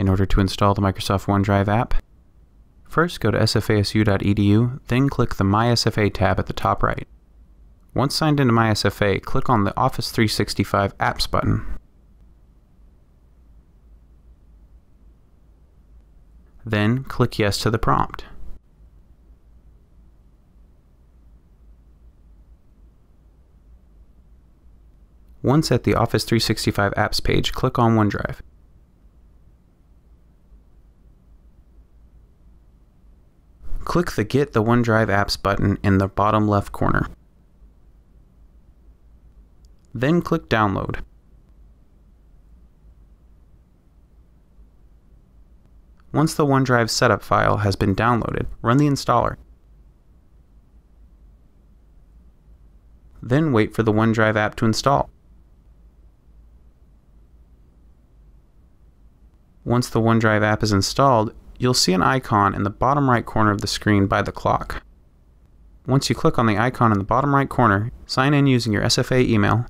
In order to install the Microsoft OneDrive app, first go to sfasu.edu, then click the My SFA tab at the top right. Once signed into My SFA, click on the Office 365 Apps button. Then click Yes to the prompt. Once at the Office 365 Apps page, click on OneDrive. Click the Get the OneDrive Apps button in the bottom left corner. Then click Download. Once the OneDrive setup file has been downloaded, run the installer. Then wait for the OneDrive app to install. Once the OneDrive app is installed, you'll see an icon in the bottom right corner of the screen by the clock. Once you click on the icon in the bottom right corner, sign in using your SFA email.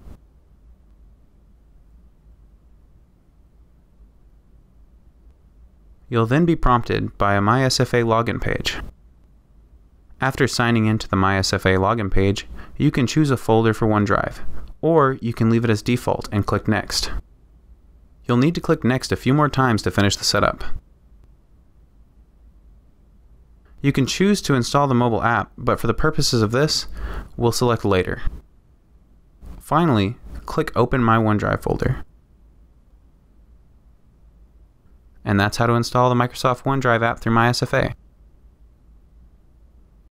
You'll then be prompted by a My SFA login page. After signing into the My SFA login page, you can choose a folder for OneDrive, or you can leave it as default and click Next. You'll need to click Next a few more times to finish the setup. You can choose to install the mobile app, but for the purposes of this, we'll select Later. Finally, click Open My OneDrive folder. And that's how to install the Microsoft OneDrive app through My SFA.